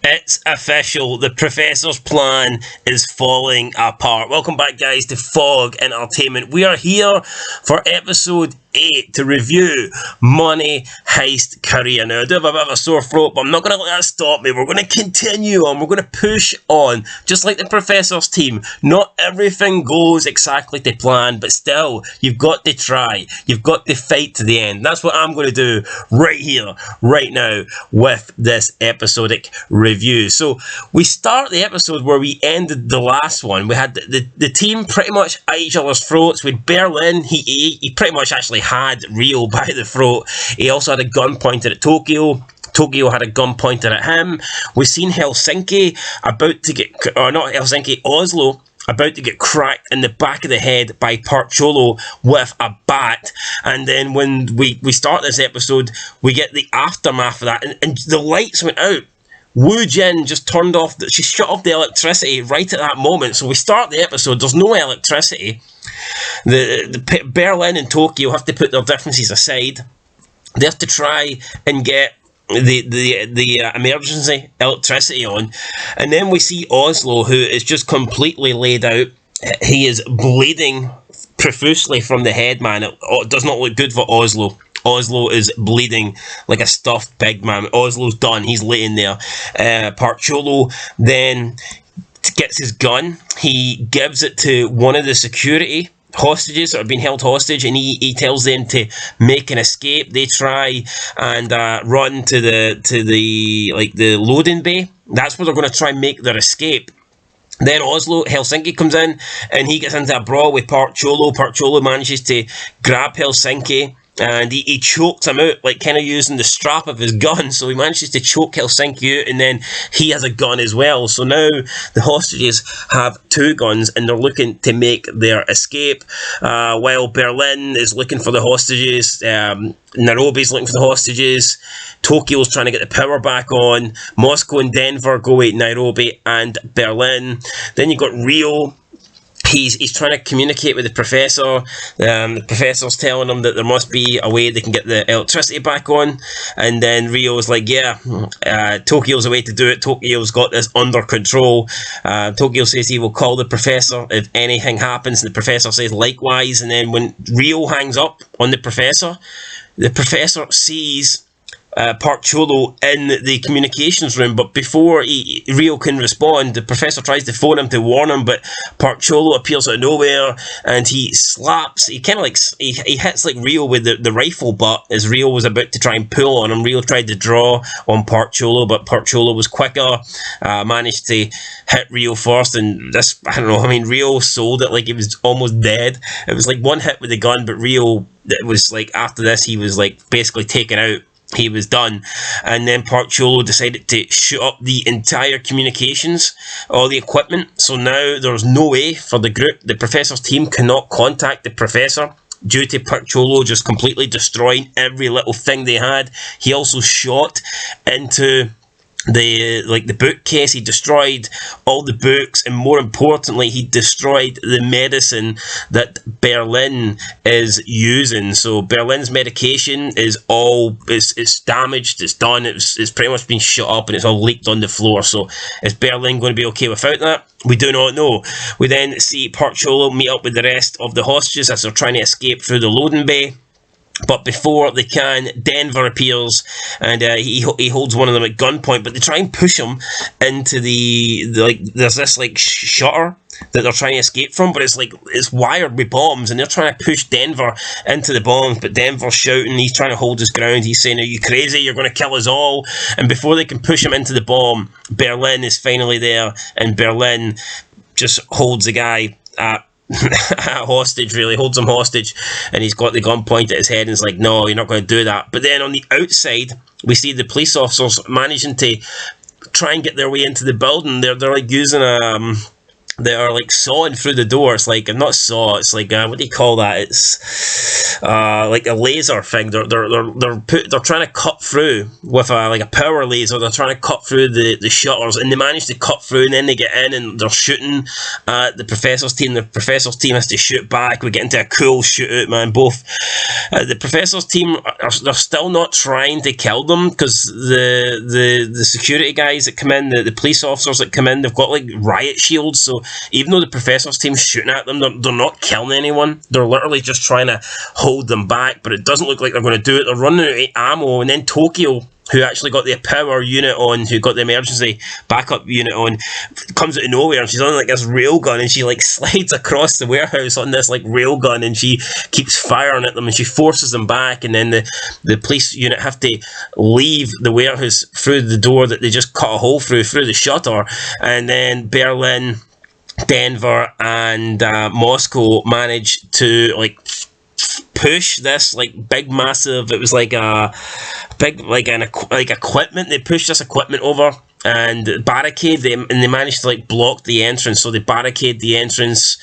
It's official. The Professor's plan is falling apart. Welcome back, guys, to Fog Entertainment. We are here for episode 8 to review Money Heist Korea. Now, I do have a bit of a sore throat, but I'm not going to let that stop me. We're going to continue on. We're going to push on, just like the Professor's team. Not everything goes exactly to plan, but still, you've got to try. You've got to fight to the end. That's what I'm going to do right here, right now, with this episodic review. So we start the episode where we ended the last one. We had the team pretty much at each other's throats. With Berlin, he pretty much actually had Rio by the throat. He also had a gun pointed at Tokyo. Tokyo had a gun pointed at him. We've seen Helsinki about to get, or not Helsinki, Oslo, about to get cracked in the back of the head by Park Cholo with a bat. And then when we start this episode, we get the aftermath of that, and the lights went out. Woo Jin just turned off, she shut off the electricity right at that moment. So we start the episode, there's no electricity. The Berlin and Tokyo have to put their differences aside. They have to try and get the emergency electricity on. And then we see Oslo, who is just completely laid out. He is bleeding profusely from the head, man. It does not look good for Oslo. Oslo is bleeding like a stuffed pig, man. Oslo's done. He's laying there. Park Cholo then gets his gun. He gives it to one of the security hostages that are being held hostage, and he tells them to make an escape. They try and run to the loading bay. That's where they're going to try and make their escape. Then Helsinki comes in, and he gets into a brawl with Park Cholo. Park Cholo manages to grab Helsinki, and he choked him out, like kind of using the strap of his gun. So he manages to choke Helsinki out, and then he has a gun as well. So now the hostages have 2 guns, and they're looking to make their escape. While Berlin is looking for the hostages, Nairobi's looking for the hostages, Tokyo's trying to get the power back on, Moscow and Denver go with Nairobi and Berlin. Then you've got Rio. He's trying to communicate with the professor. The professor's telling him that there must be a way they can get the electricity back on. And then Rio's like, yeah, Tokyo's a way to do it. Tokyo's got this under control. Tokyo says he will call the professor if anything happens. And the professor says likewise. And then when Rio hangs up on the professor sees Park Cholo in the communications room, but before Rio can respond, the professor tries to phone him to warn him, but Park Cholo appears out of nowhere, and he kind of like, he hits like Rio with the rifle butt as Rio was about to try and pull on him. Rio tried to draw on Park Cholo, but Park Cholo was quicker, managed to hit Rio first, and this, I don't know, I mean, Rio sold it like he was almost dead. It was like one hit with the gun, but Rio, it was like, after this, he was like basically taken out. He was done. And then Park Cholo decided to shoot up the entire communications, all the equipment. So now there's no way for the group. The professor's team cannot contact the professor due to Park Cholo just completely destroying every little thing they had. He also shot into the bookcase. He destroyed all the books, and more importantly, he destroyed the medicine that Berlin is using. So Berlin's medication is it's damaged, it's done, it's pretty much been shut up, and it's all leaked on the floor. So is Berlin going to be okay without that? We do not know. We then see Park Cholo meet up with the rest of the hostages as they're trying to escape through the loading bay. But before they can, Denver appears, and he holds one of them at gunpoint. But they try and push him into there's this like shutter that they're trying to escape from, but it's wired with bombs, and they're trying to push Denver into the bombs. But Denver's shouting, he's trying to hold his ground. He's saying, "Are you crazy? You're going to kill us all!" And before they can push him into the bomb, Berlin is finally there, and Berlin just holds the guy hostage, really holds him hostage, and he's got the gun pointed at his head, and he's like, "No, you're not going to do that." But then on the outside, we see the police officers managing to try and get their way into the building. They're like using that are like sawing through the door. It's like, not saw, it's like, what do you call that? It's like a laser thing. They're trying to cut through with a power laser. They're trying to cut through the shutters, and they manage to cut through, and then they get in and they're shooting at the professor's team. The professor's team has to shoot back. We get into a cool shootout, man. Both the professor's team they're still not trying to kill them, because the security guys that come in, the police officers that come in, they've got like riot shields. So even though the professor's team's shooting at them, they're not killing anyone. They're literally just trying to hold them back, but it doesn't look like they're going to do it. They're running out of ammo, and then Tokyo, who actually got the power unit on, who got the emergency backup unit on, comes out of nowhere, and she's on like this railgun, and she like slides across the warehouse on this like railgun, and she keeps firing at them, and she forces them back, and then the police unit have to leave the warehouse through the door that they just cut a hole through the shutter, and then Berlin, Denver, and Moscow managed to like push this like big massive, it was like a big like equipment, they pushed this equipment over and barricade them, and they managed to like block the entrance. So they barricade the entrance,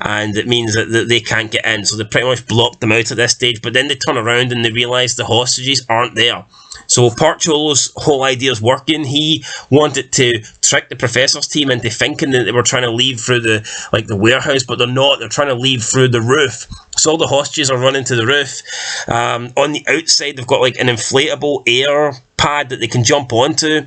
and it means that they can't get in, so they pretty much blocked them out at this stage. But then they turn around and they realize the hostages aren't there. So Park Cholo's whole idea is working. He wanted to trick the professor's team into thinking that they were trying to leave through the warehouse, but they're not. They're trying to leave through the roof. So all the hostages are running to the roof. On the outside, they've got like an inflatable air pad that they can jump onto.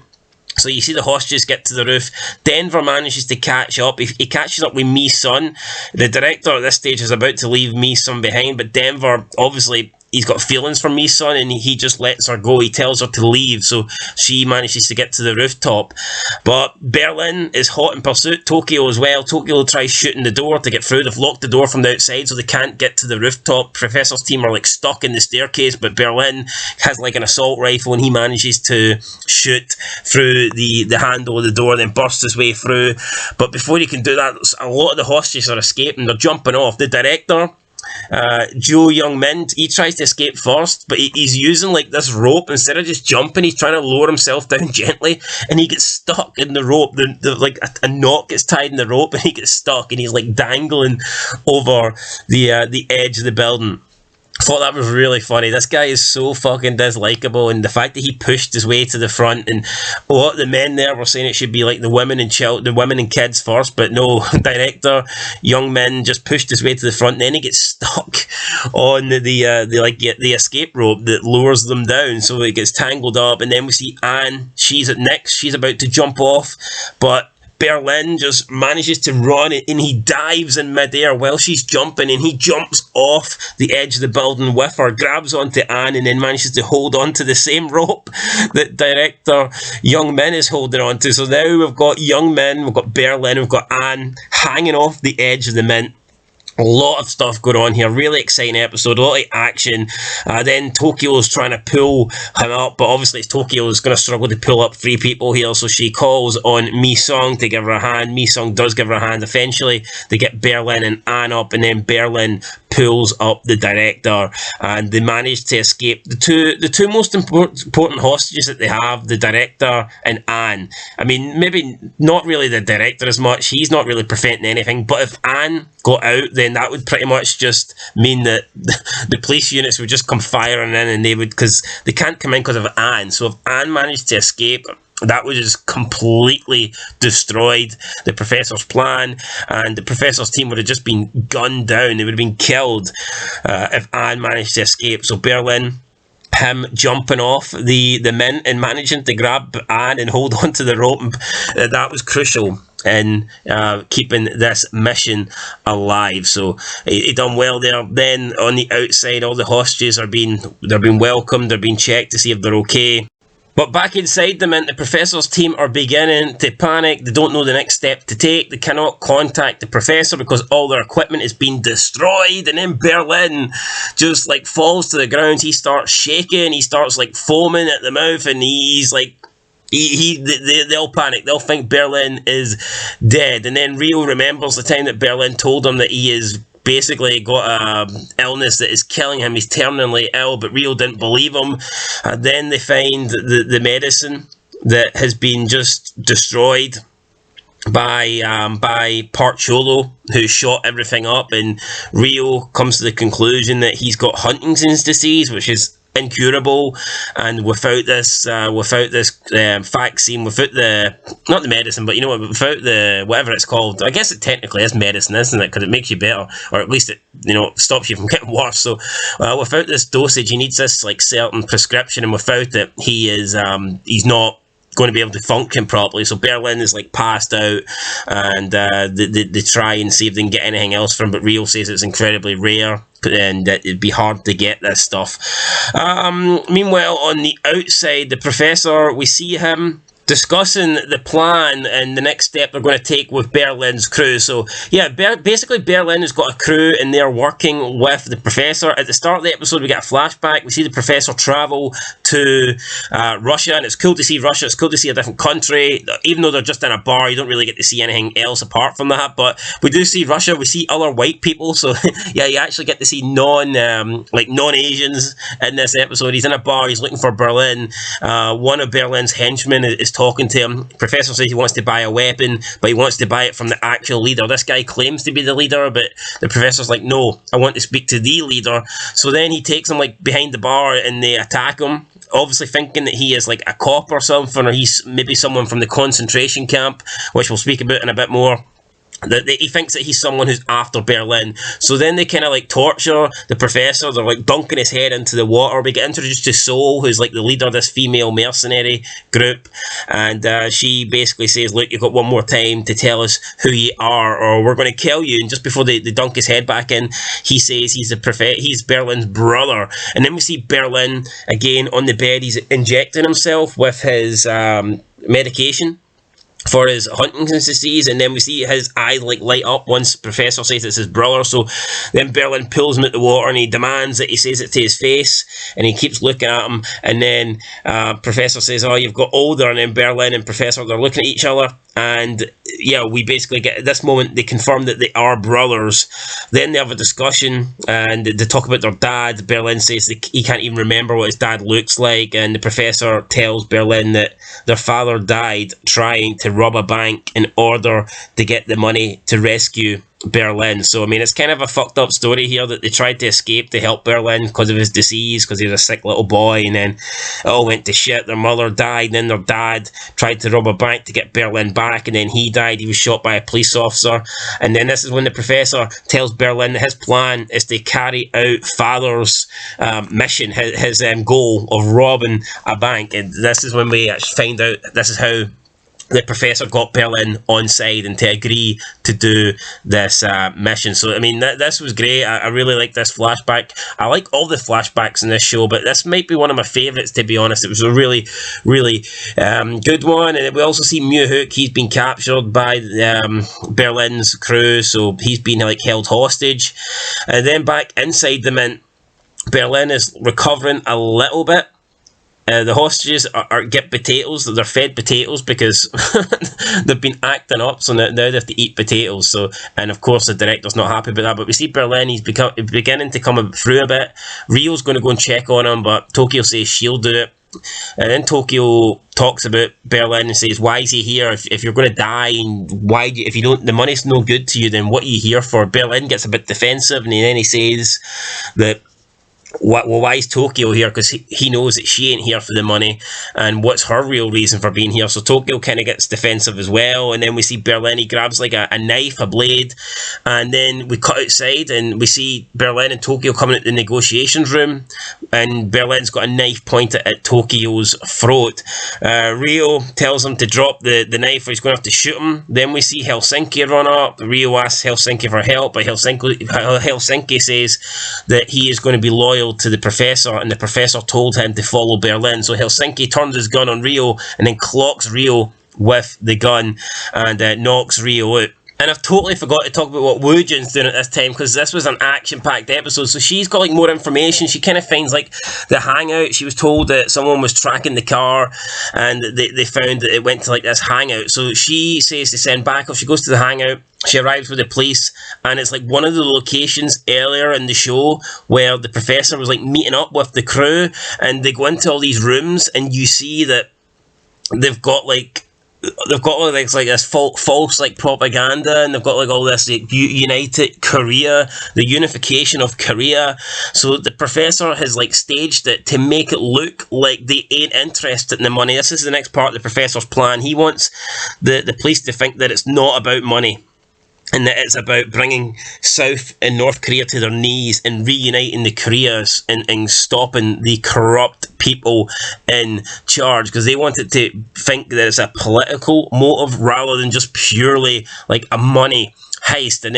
So you see the hostages get to the roof. Denver manages to catch up. He catches up with Mi-sun. The director at this stage is about to leave Mi-sun behind, but Denver, obviously, he's got feelings for Mi-sun, and he just lets her go. He tells her to leave, so she manages to get to the rooftop. But Berlin is hot in pursuit. Tokyo as well. Tokyo tries shooting the door to get through. They've locked the door from the outside, so they can't get to the rooftop. Professor's team are like stuck in the staircase, but Berlin has like an assault rifle, and he manages to shoot through the handle of the door, then bursts his way through. But before he can do that, a lot of the hostages are escaping. They're jumping off. The director, Joe Young-min, he tries to escape first, but he's using like this rope. Instead of just jumping, he's trying to lower himself down gently, and he gets stuck in the rope. Like a knot gets tied in the rope, and he gets stuck, and he's like dangling over the edge of the building. I thought that was really funny. This guy is so fucking dislikable, and the fact that he pushed his way to the front, and a lot of the men there were saying it should be like the women and kids first, but no, director Young-min just pushed his way to the front, and then he gets stuck on the escape rope that lowers them down, so it gets tangled up. And then we see Anne. She's about to jump off, but Berlin just manages to run, and he dives in midair while she's jumping, and he jumps off the edge of the building with her, grabs onto Anne, and then manages to hold on to the same rope that director Young-min is holding on to. So now we've got Young-min, we've got Berlin, we've got Anne hanging off the edge of the mint. A lot of stuff going on here. Really exciting episode. A lot of action. Then Tokyo's trying to pull him up, but obviously Tokyo's going to struggle to pull up three people here, so she calls on Mi-sung to give her a hand. Mi-sung does give her a hand. Eventually, they get Berlin and Anne up, and then Berlin pulls up the director, and they manage to escape. The two most important hostages that they have, the director and Anne. I mean, maybe not really the director as much. He's not really preventing anything, but if Anne got out, then that would pretty much just mean that the police units would just come firing in, and they would, because they can't come in because of Anne. So if Anne managed to escape, that would just completely destroyed the professor's plan, and the professor's team would have just been gunned down. They would have been killed if Anne managed to escape. So Berlin, him jumping off the mint and managing to grab Anne and hold on to the rope, that was crucial in keeping this mission alive. So he done well there. Then on the outside, all the hostages they're being welcomed, they're being checked to see if they're okay. But back inside the mint, the professor's team are beginning to panic. They don't know the next step to take. They cannot contact the professor because all their equipment is being destroyed. And then Berlin just like falls to the ground. He starts shaking. He starts like foaming at the mouth, and he's like, they'll panic. They'll think Berlin is dead. And then Rio remembers the time that Berlin told him that he is basically got a illness that is killing him. He's terminally ill, but Rio didn't believe him. Then they find the medicine that has been just destroyed. by Cholo, who shot everything up, and Rio comes to the conclusion that he's got Huntington's disease, which is incurable, and without this vaccine, without the, not the medicine, but without the whatever it's called, I guess it technically is medicine, isn't it? Because it makes you better, or at least it stops you from getting worse. So without this dosage, he needs this like certain prescription, and without it, he's not going to be able to function properly. So Berlin is like passed out, and they try and see if they can get anything else from him, but Rio says it's incredibly rare and that it'd be hard to get this stuff. Meanwhile, on the outside, the professor, we see him discussing the plan and the next step they're going to take with Berlin's crew. So yeah, basically Berlin has got a crew and they're working with the professor. At the start of the episode, we get a flashback. We see the professor travel to Russia, and it's cool to see Russia. It's cool to see a different country. Even though they're just in a bar, you don't really get to see anything else apart from that. But we do see Russia. We see other white people. So yeah, you actually get to see non-Asians in this episode. He's in a bar. He's looking for Berlin. One of Berlin's henchmen is talking to him. Professor says he wants to buy a weapon, but he wants to buy it from the actual leader. This guy claims to be the leader, but the professor's like, no, I want to speak to the leader. So then he takes him like behind the bar and they attack him, obviously thinking that he is like a cop or something, or he's maybe someone from the concentration camp, which we'll speak about in a bit more. That he thinks that he's someone who's after Berlin. So then they kind of like torture the professor. They're like dunking his head into the water. We get introduced to Sol, who's like the leader of this female mercenary group, and she basically says, look, you've got one more time to tell us who you are or we're going to kill you. And just before they dunk his head back in, he says he's Berlin's brother. And then we see Berlin again on the bed. He's injecting himself with his medication for his Huntington's disease, and then we see his eyes like light up once Professor says it's his brother. So then Berlin pulls him out the water and he demands that he says it to his face, and he keeps looking at him, and then Professor says, oh, you've got older, and then Berlin and Professor, they're looking at each other, and yeah, we basically get at this moment they confirm that they are brothers. Then they have a discussion and they talk about their dad. Berlin says that he can't even remember what his dad looks like, and the professor tells Berlin that their father died trying to rob a bank in order to get the money to rescue Berlin. So I mean, it's kind of a fucked up story here that they tried to escape to help Berlin because of his disease, because he was a sick little boy, and then it all went to shit. Their mother died, and then their dad tried to rob a bank to get Berlin back, and then he died. He was shot by a police officer, and then this is when the professor tells Berlin that his plan is to carry out father's mission, his goal of robbing a bank. And this is when we actually find out this is how the professor got Berlin on side and to agree to do this mission. So, I mean, this was great. I really like this flashback. I like all the flashbacks in this show, but this might be one of my favourites, to be honest. It was a really, really good one. And we also see Mew Hook. He's been captured by Berlin's crew, so he's been like held hostage. And then back inside the Mint, Berlin is recovering a little bit. The hostages get potatoes. They're fed potatoes because they've been acting up, so now they have to eat potatoes. So, and of course the director's not happy about that. But we see Berlin, he's beginning to come through a bit. Rio's going to go and check on him, but Tokyo says she'll do it. And then Tokyo talks about Berlin and says, why is he here? If you're going to die, and if you don't, the money's no good to you, then what are you here for? Berlin gets a bit defensive, and then he says that, why is Tokyo here? Because he knows that she ain't here for the money, and what's her real reason for being here? So Tokyo kind of gets defensive as well, and then we see Berlin, he grabs like a knife, a blade, and then we cut outside and we see Berlin and Tokyo coming at the negotiations room, and Berlin's got a knife pointed at Tokyo's throat. Rio tells him to drop the knife or he's going to have to shoot him. Then we see Helsinki run up. Rio asks Helsinki for help, but Helsinki says that he is going to be loyal to the professor, and the professor told him to follow Berlin. So Helsinki turns his gun on Rio and then clocks Rio with the gun and knocks Rio out. And I've totally forgot to talk about what Woojin's doing at this time, because this was an action-packed episode. So she's got like more information. She kind of finds like the hangout. She was told that someone was tracking the car, and they found that it went to like this hangout. So she says to send backup. She goes to the hangout. She arrives with the police, and it's like one of the locations earlier in the show where the professor was like meeting up with the crew, and they go into all these rooms, and you see that they've got like they've got all like this false like propaganda, and they've got like all this like, united Korea, the unification of Korea. So the professor has like staged it to make it look like they ain't interested in the money. This is the next part of the professor's plan. He wants the police to think that it's not about money, and that it's about bringing South and North Korea to their knees and reuniting the Koreas, and stopping the corrupt people in charge, because they want it to think that it's a political motive rather than just purely like a money heist. And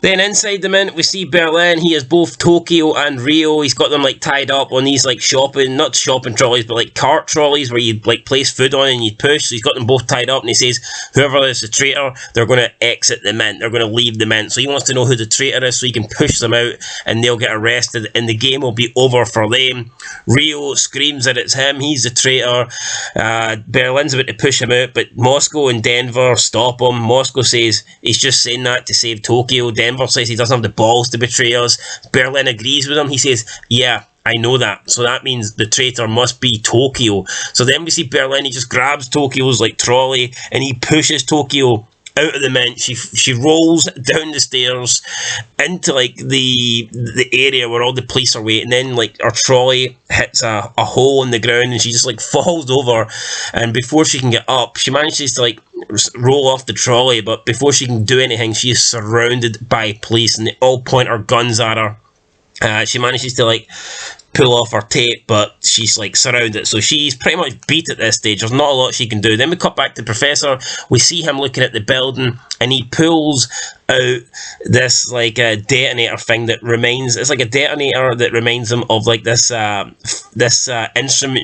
then inside the mint, we see Berlin. He has both Tokyo and Rio. He's got them like tied up on these like not shopping trolleys, but like cart trolleys where you'd like place food on and you'd push. So he's got them both tied up, and he says whoever is the traitor, they're going to exit the mint. They're going to leave the mint. So he wants to know who the traitor is so he can push them out and they'll get arrested and the game will be over for them. Rio screams that it's him. He's the traitor. Berlin's about to push him out, but Moscow and Denver stop him. Moscow says he's just saying that to save Tokyo. Denver says he doesn't have the balls to betray us. Berlin agrees with him. He says, yeah, I know that. So that means the traitor must be Tokyo. So then we see Berlin. He just grabs Tokyo's like trolley and he pushes Tokyo out of the mint. She rolls down the stairs into like the area where all the police are waiting. Then like her trolley hits a hole in the ground and she just like falls over. And before she can get up, she manages to like roll off the trolley. But before she can do anything, she is surrounded by police and they all point their guns at her. She manages to like pull off her tape, but she's like surrounded, so she's pretty much beat at this stage. There's not a lot she can do. Then we cut back to the professor. We see him looking at the building and he pulls out this like a detonator thing that it's like a detonator that reminds him of like this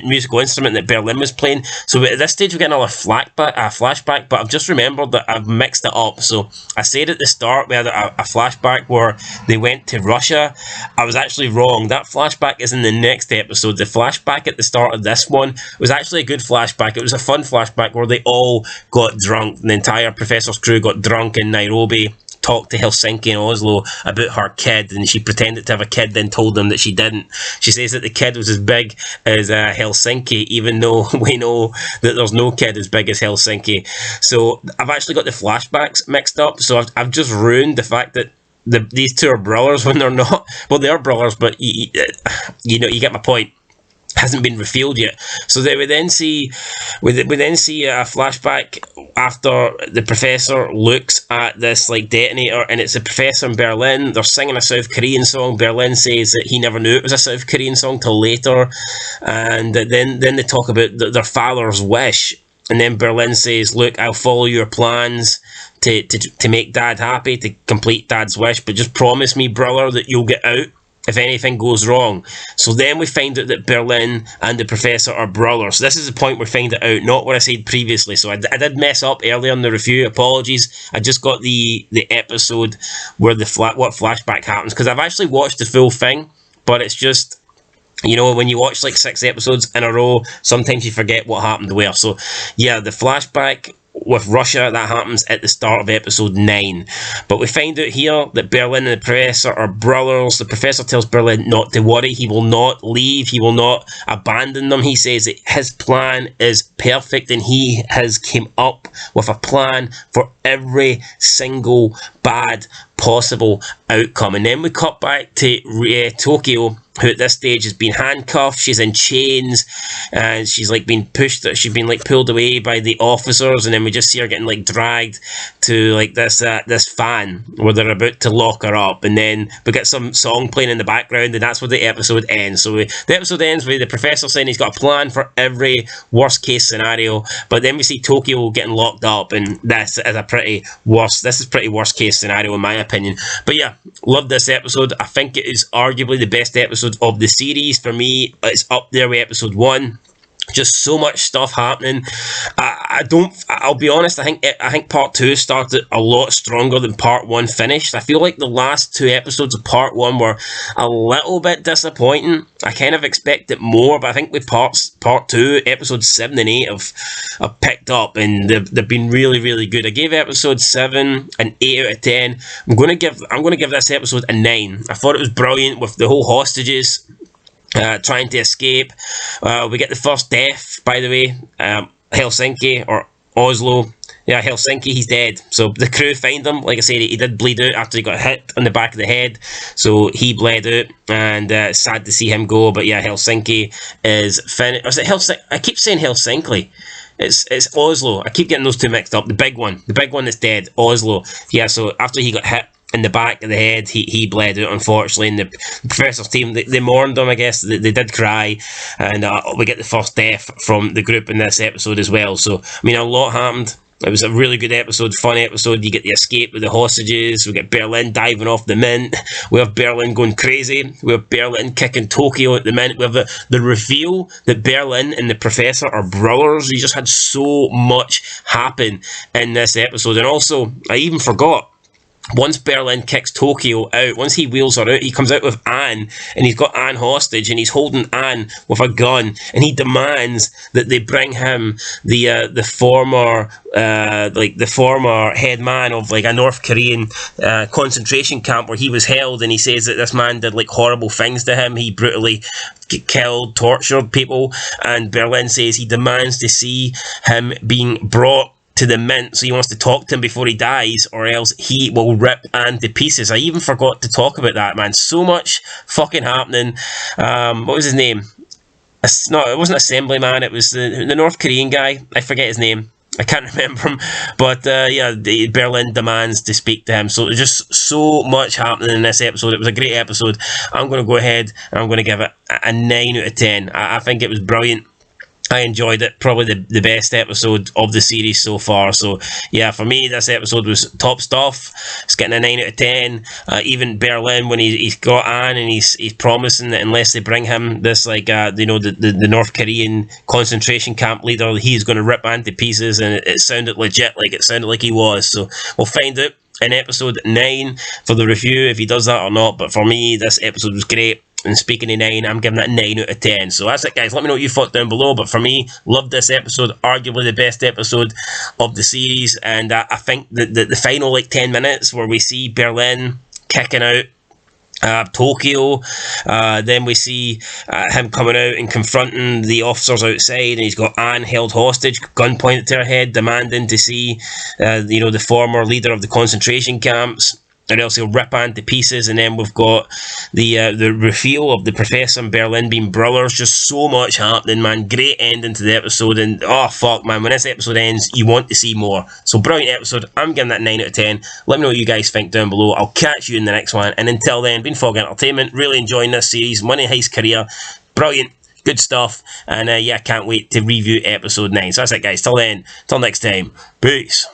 musical instrument that Berlin was playing. So at this stage we're getting another flashback, but I've just remembered that I've mixed it up. So I said at the start we had a flashback where they went to Russia. I was actually wrong. That flashback is in the next episode. The flashback at the start of this one was actually a good flashback. It was a fun flashback where they all got drunk. The entire professor's crew got drunk in Nairobi, talked to Helsinki and Oslo about her kid, and she pretended to have a kid, then told them that she didn't. She says that the kid was as big as Helsinki, even though we know that there's no kid as big as Helsinki. So I've actually got the flashbacks mixed up, so I've just ruined the fact that these two are brothers when they're not. Well, they are brothers, but you know, you get my point. Hasn't been revealed yet. So we then see a flashback after the professor looks at this like detonator, and it's a professor in Berlin. They're singing a South Korean song. Berlin says that he never knew it was a South Korean song till later, and then they talk about their father's wish. And then Berlin says, look, I'll follow your plans to make Dad happy, to complete Dad's wish, but just promise me, brother, that you'll get out if anything goes wrong. So then we find out that Berlin and the professor are brothers. So this is the point we find it out, not what I said previously. So I did mess up earlier in the review. Apologies. I just got the episode where what flashback happens, because I've actually watched the full thing, but it's just, you know, when you watch like 6 episodes in a row, sometimes you forget what happened where. So yeah, the flashback with Russia, that happens at the start of episode 9. But we find out here that Berlin and the professor are brothers. The professor tells Berlin not to worry. He will not leave. He will not abandon them. He says that his plan is perfect and he has came up with a plan for every single bad possible outcome. And then we cut back to Tokyo, who at this stage has been handcuffed. She's in chains and she's like been pushed. She's been like pulled away by the officers, and then we just see her getting like dragged to like this fan where they're about to lock her up. And then we get some song playing in the background, and that's where the episode ends. So the episode ends with the professor saying he's got a plan for every worst case scenario, but then we see Tokyo getting locked up, and this is pretty worst case scenario in my opinion. But yeah, love this episode. I think it is arguably the best episode of the series. For me, it's up there with episode 1. Just so much stuff happening. I'll be honest, I think part 2 started a lot stronger than part 1 finished. I feel like the last 2 episodes of part 1 were a little bit disappointing. I kind of expected more, but I think with part 2, episodes 7 and 8 have picked up, and they've been really, really good. I gave episode 7 an 8 out of 10. I'm going to give this episode a 9. I thought it was brilliant with the whole hostages trying to escape. We get the first death, by the way. Helsinki, or Oslo. Yeah, Helsinki, he's dead. So the crew find him. Like I said, he did bleed out after he got hit on the back of the head. So he bled out, and sad to see him go. But yeah, Helsinki is finished. Or is it Helsinki? I keep saying Helsinki. It's Oslo. I keep getting those two mixed up. The big one that's dead, Oslo. Yeah, so after he got hit in the back of the head, he bled out, unfortunately, and the professor's team, they mourned him, I guess. They did cry, and we get the first death from the group in this episode as well. So, I mean, a lot happened. It was a really good episode, fun episode. You get the escape with the hostages. We get Berlin diving off the Mint. We have Berlin going crazy. We have Berlin kicking Tokyo at the Mint. We have the reveal that Berlin and the Professor are brothers. We just had so much happen in this episode. And also, I even forgot, once Berlin kicks Tokyo out, once he wheels her out, he comes out with Anne, and he's got Anne hostage, and he's holding Anne with a gun, and he demands that they bring him the former head man of like a North Korean concentration camp where he was held, and he says that this man did like horrible things to him. He brutally killed, tortured people, and Berlin says he demands to see him being brought to the Mint, so he wants to talk to him before he dies, or else he will rip Anne to pieces. I even forgot to talk about that, man. So much fucking happening. What was his name? It wasn't Assemblyman, it was the North Korean guy. I forget his name. I can't remember him. But yeah, Berlin demands to speak to him. So there's just so much happening in this episode. It was a great episode. I'm going to go ahead and I'm going to give it a 9 out of 10. I think it was brilliant. I enjoyed it. Probably the best episode of the series so far. So, yeah, for me, this episode was top stuff. It's getting a 9 out of 10. Even Berlin, when he's got Anne and he's promising that unless they bring him this, like, the North Korean concentration camp leader, he's going to rip Anne to pieces. And it sounded legit, like it sounded like he was. So, we'll find out in episode 9 for the review if he does that or not. But for me, this episode was great. And speaking of 9, I'm giving that 9 out of 10. So that's it, guys. Let me know what you thought down below. But for me, loved this episode. Arguably the best episode of the series. And I think the final, 10 minutes where we see Berlin kicking out Tokyo, then we see him coming out and confronting the officers outside, and he's got Anne held hostage, gun pointed to her head, demanding to see the former leader of the concentration camps, or else he'll rip Anne to pieces. And then we've got the reveal of the Professor and Berlin being brothers. Just so much happening, man. Great ending to the episode. And oh fuck, man, when this episode ends, you want to see more. So brilliant episode. I'm giving that 9 out of 10. Let me know what you guys think down below. I'll catch you in the next one. And until then, been Fog Entertainment. Really enjoying this series. Money Heist career. Brilliant. Good stuff. And yeah, can't wait to review episode 9. So that's it, guys. Till then, till next time. Peace.